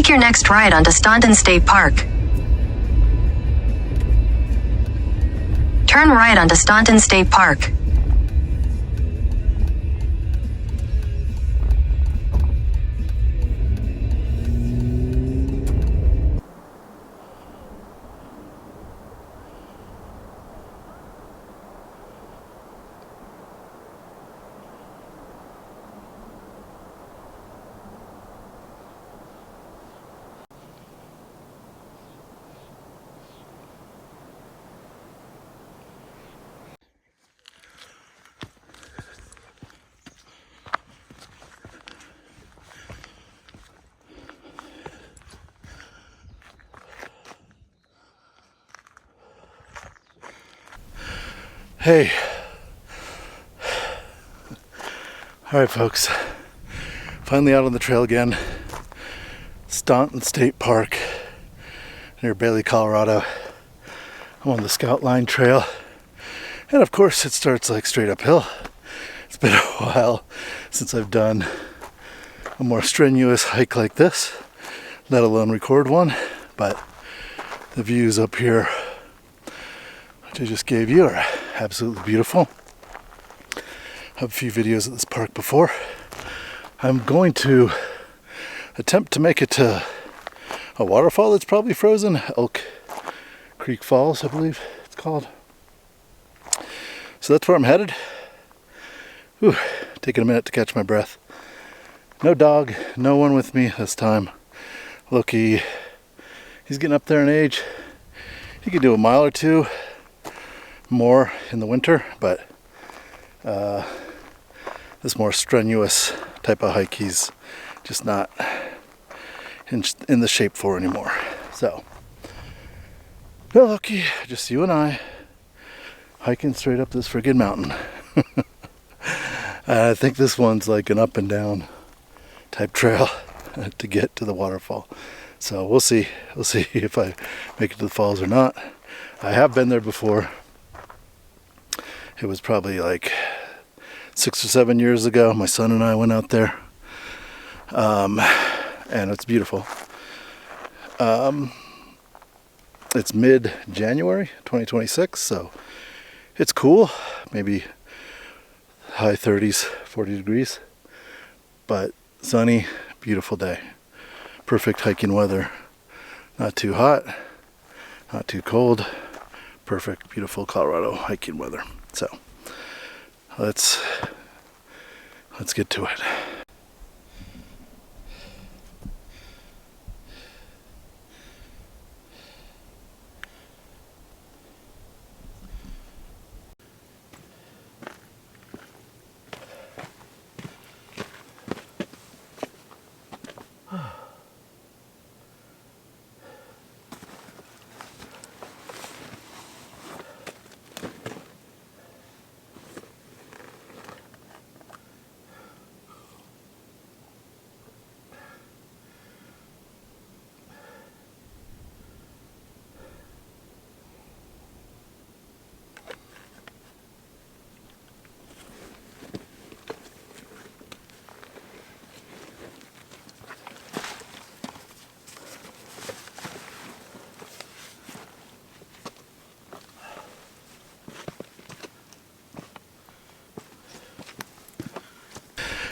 Take your next right onto Staunton State Park. Turn right onto Staunton State Park. Hey. Alright folks, finally out on the trail again. Staunton State Park near Bailey, Colorado. I'm on the Scout Line Trail, and of course it starts like straight uphill. It's been a while since I've done a more strenuous hike like this, let alone record one, but the views up here, which I just gave you, are absolutely beautiful. I have a few videos at this park before. I'm going to attempt to make it to a waterfall that's probably frozen. Elk Creek Falls, I believe it's called. So that's where I'm headed. Whew, taking a minute to catch my breath. No dog, no one with me this time. Loki, he's getting up there in age. He could do a mile or two more in the winter, but this more strenuous type of hike he's just not in the shape for anymore. So, well, Loki, just you and I hiking straight up this friggin' mountain. I think this one's like an up and down type trail to get to the waterfall. So we'll see if I make it to the falls or not. I have been there before. It was probably like 6 or 7 years ago. My son and I went out there, and it's beautiful. It's mid-January 2026, so it's cool. Maybe high 30s, 40 degrees, but sunny, beautiful day. Perfect hiking weather. Not too hot, not too cold. Perfect, beautiful Colorado hiking weather. So let's get to it.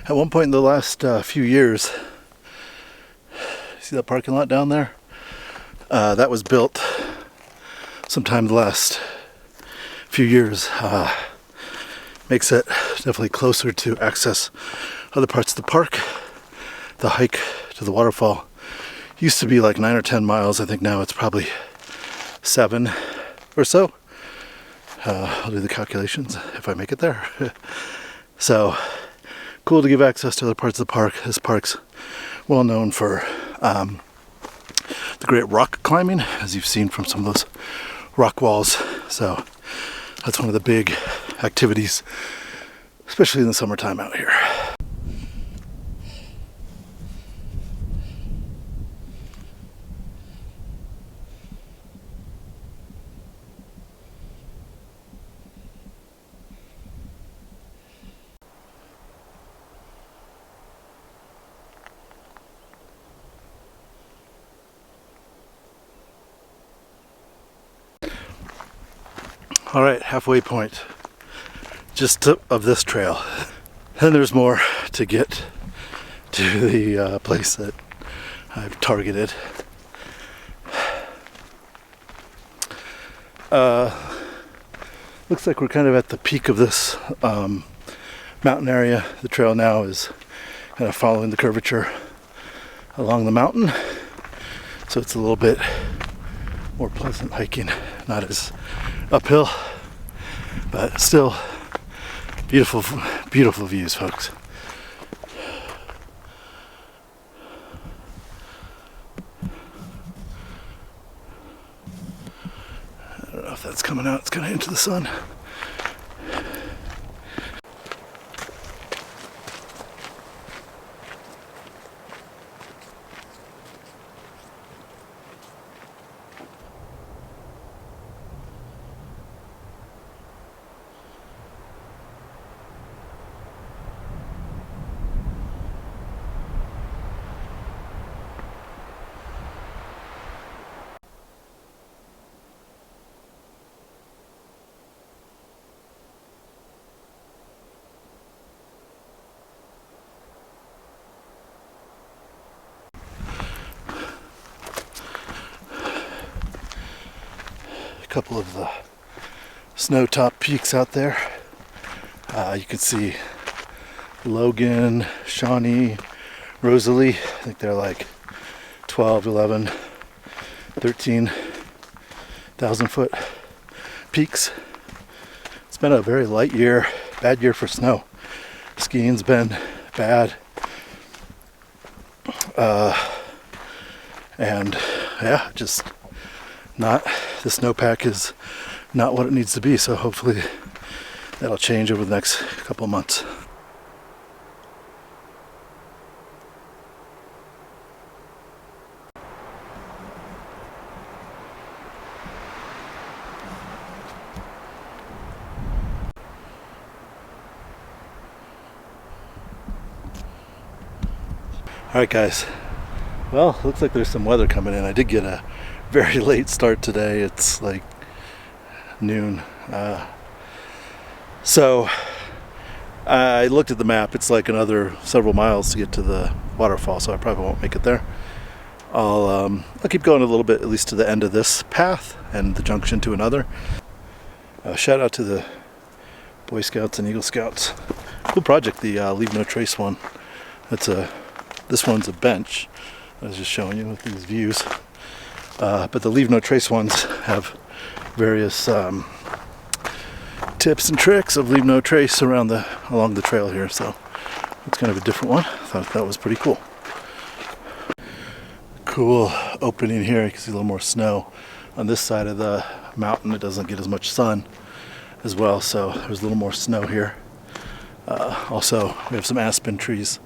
At one point in the last few years, see that parking lot down there? That was built sometime the last few years. Makes it definitely closer to access other parts of the park. The hike to the waterfall used to be like 9 or 10 miles. I think now it's probably 7 or so. I'll do the calculations if I make it there. So cool to give access to other parts of the park. This park's well known for the great rock climbing, as you've seen from some of those rock walls. So that's one of the big activities, especially in the summertime out here. All right, halfway point just of this trail. And there's more to get to the place that I've targeted. Looks like we're kind of at the peak of this mountain area. The trail now is kind of following the curvature along the mountain, so it's a little bit more pleasant hiking, not as uphill, but still beautiful, beautiful views, folks. I don't know if that's coming out. It's kind of into the sun. Couple of the snow top peaks out there. You can see Logan, Shawnee, Rosalie. I think they're like 12, 11, 13,000 foot peaks. It's been a very light year, bad year for snow. Skiing's been bad. And yeah, just not, the snowpack is not what it needs to be, so hopefully that'll change over the next couple of months. Alright guys, well, looks like there's some weather coming in. I did get a very late start today. It's like noon. So I looked at the map. It's like another several miles to get to the waterfall, so I probably won't make it there. I'll keep going a little bit, at least to the end of this path and the junction to another. Shout out to the Boy Scouts and Eagle Scouts. Cool project, the Leave No Trace one. This one's a bench. I was just showing you with these views. But the Leave No Trace ones have various tips and tricks of leave no trace along the trail here. So it's kind of a different one. I thought that was pretty cool. Cool opening here. You can see a little more snow on this side of the mountain. It doesn't get as much sun as well, so there's a little more snow here. Also, we have some aspen trees.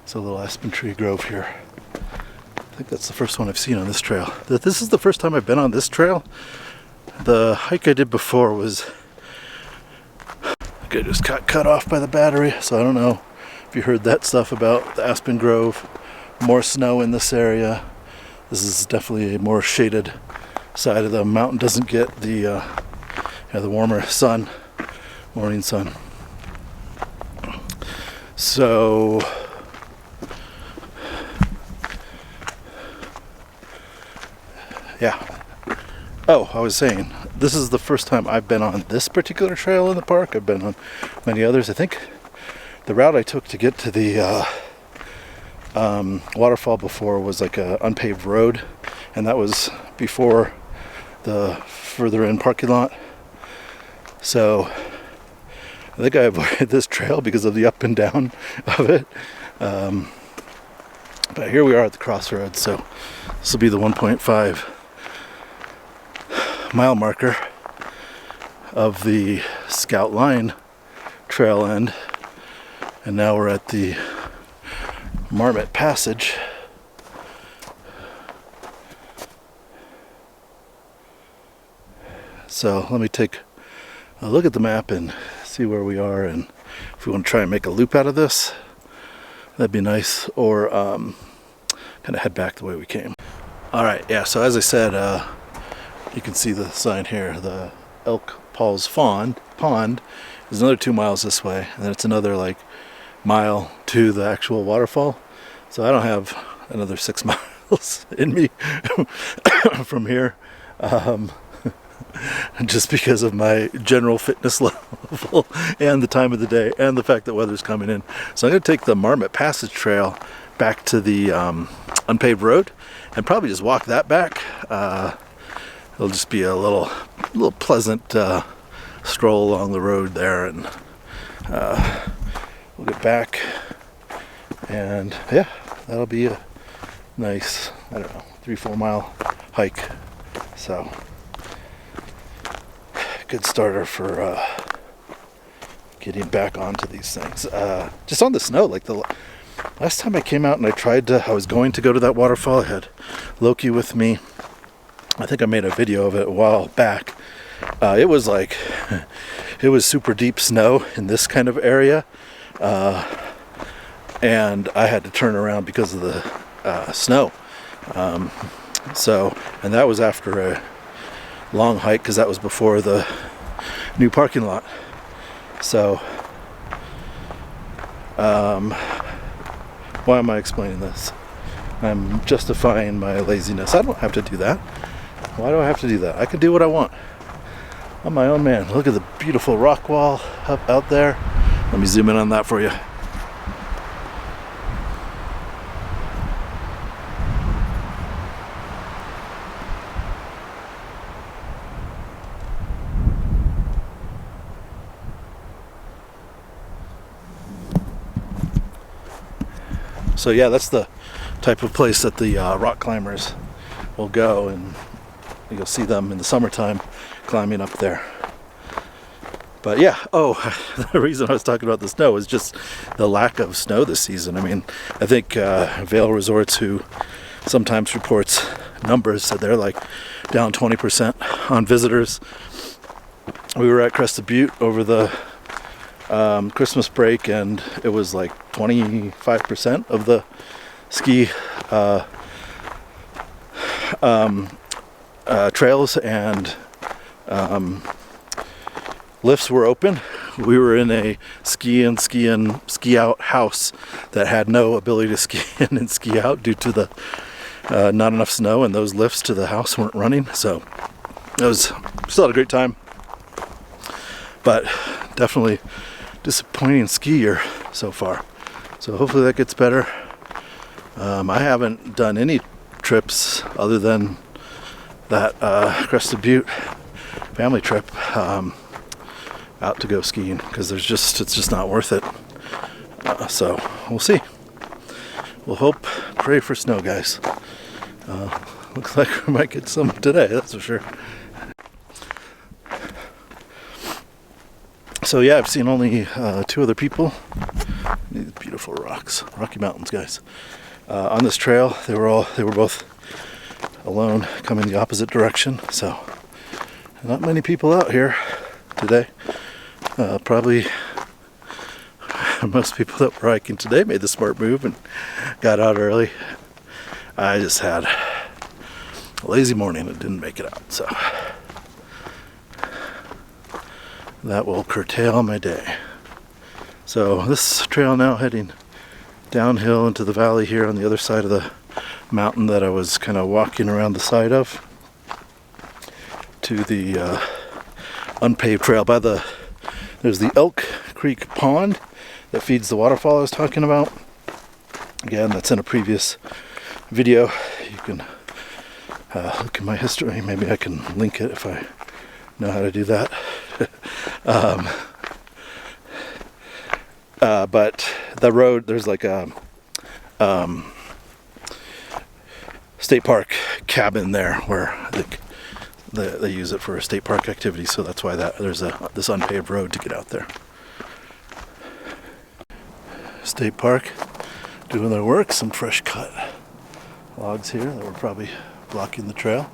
So a little aspen tree grove here. I think that's the first one I've seen on this trail. This is the first time I've been on this trail. The hike I did before was, I just got cut off by the battery, so I don't know if you heard that stuff about the aspen grove. More snow in this area. This is definitely a more shaded side of the mountain. Doesn't get the warmer sun, morning sun. So yeah. Oh, I was saying, this is the first time I've been on this particular trail in the park. I've been on many others. I think the route I took to get to the waterfall before was like an unpaved road, and that was before the further in parking lot. So I think I avoided this trail because of the up and down of it. But here we are at the crossroads, so this will be the 1.5 mile marker of the Scout Line trail end, and now we're at the Marmot Passage. So let me take a look at the map and see where we are, and if we want to try and make a loop out of this, that'd be nice, or kind of head back the way we came. Alright, yeah, so as I said, you can see the sign here, the elk Paul's Pond is another 2 miles this way, and then it's another like mile to the actual waterfall. So I don't have another 6 miles in me from here, just because of my general fitness level and the time of the day and the fact that weather's coming in. So I'm going to take the Marmot Passage Trail back to the unpaved road and probably just walk that back. It'll just be a little pleasant stroll along the road there, and we'll get back, and yeah, that'll be a nice, I don't know, 3-4 mile hike. So good starter for getting back onto these things. Just on the snow, like the last time I came out and I was going to go to that waterfall. I had Loki with me. I think I made a video of it a while back. It was super deep snow in this kind of area, and I had to turn around because of the snow. And that was after a long hike, because that was before the new parking lot. So, why am I explaining this? I'm justifying my laziness. I don't have to do that. Why do I have to do that? I can do what I want. I'm my own man. Look at the beautiful rock wall up out there. Let me zoom in on that for you. So yeah, that's the type of place that the rock climbers will go, and you'll see them in the summertime climbing up there. But yeah, the reason I was talking about the snow is just the lack of snow this season. I mean, I think Vail Resorts, who sometimes reports numbers, said they're like down 20% on visitors. We were at Crested Butte over the Christmas break, and it was like 25% of the ski trails and lifts were open. We were in a ski out house that had no ability to ski in and ski out due to the not enough snow, and those lifts to the house weren't running. So it was still had a great time, but definitely disappointing ski year so far. So hopefully that gets better. I haven't done any trips other than that Crested Butte family trip out to go skiing, because it's just not worth it. So we'll see. We'll hope, pray for snow, guys. Looks like we might get some today, that's for sure. So yeah, I've seen only 2 other people. These beautiful rocks, Rocky Mountains, guys. On this trail, they were both alone, coming the opposite direction. So not many people out here today. Probably most people that were hiking today made the smart move and got out early. I just had a lazy morning and didn't make it out, so that will curtail my day. So this trail now heading downhill into the valley here on the other side of the mountain that I was kind of walking around the side of, to the unpaved trail by there's the Elk Creek Pond that feeds the waterfall I was talking about. Again, that's in a previous video. You can look at my history. Maybe I can link it if I know how to do that. But the road, there's like a state park cabin there where I think they use it for a state park activity, so that's why there's this unpaved road to get out there. State park doing their work. Some fresh cut logs here that were probably blocking the trail.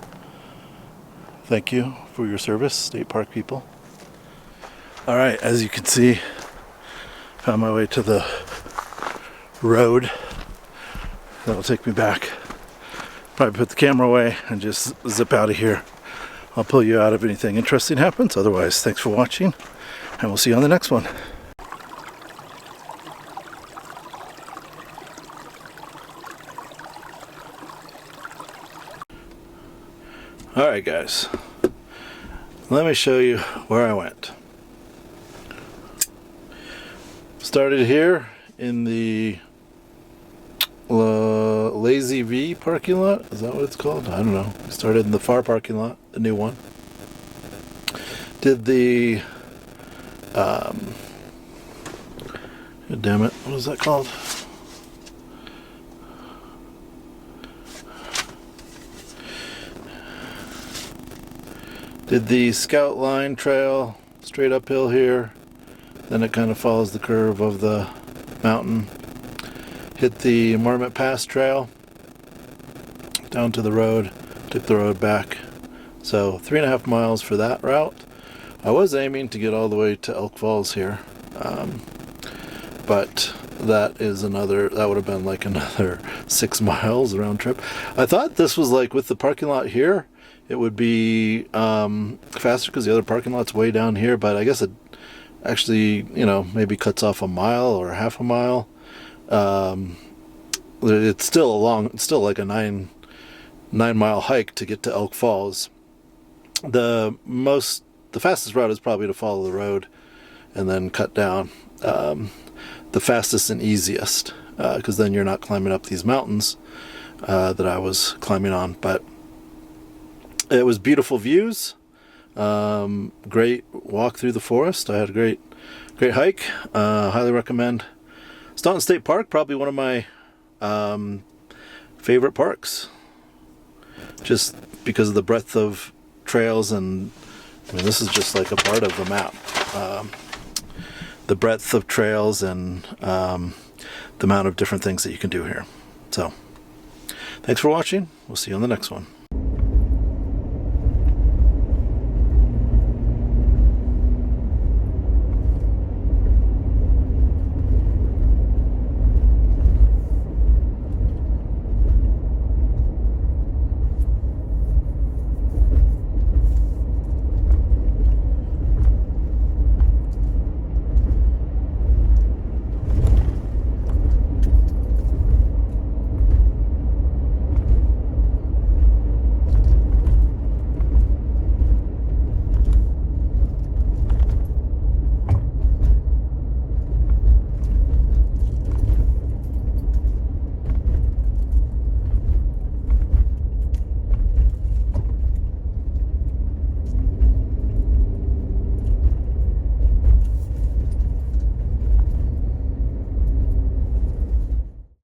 Thank you for your service, state park people. All right, as you can see, found my way to the road that'll take me back. Probably put the camera away and just zip out of here I'll pull you out if anything interesting happens. Otherwise, thanks for watching, and we'll see you on the next one. Alright guys, let me show you where I went. Started here in the Lazy V parking lot. Is that what it's called? I don't know. We started in the far parking lot, the new one. Did the God damn it, what is that called? Did the Scout Line Trail straight uphill here, then it kind of follows the curve of the mountain. Hit the Marmot Pass Trail down to the road, took the road back. So 3.5 miles for that route. I was aiming to get all the way to Elk Falls here, but that would have been like another 6 miles round trip. I thought this was like with the parking lot here, it would be faster because the other parking lot's way down here, but I guess it actually, maybe cuts off a mile or half a mile. It's still like a 9-mile hike to get to Elk Falls. The fastest route is probably to follow the road and then cut down. The fastest and easiest, because then you're not climbing up these mountains that I was climbing on. But it was beautiful views, great walk through the forest. I had a great hike. Highly recommend Staunton State Park. Probably one of my favorite parks, just because of the breadth of trails, and this is just like a part of the map. The breadth of trails and the amount of different things that you can do here. So, thanks for watching. We'll see you on the next one.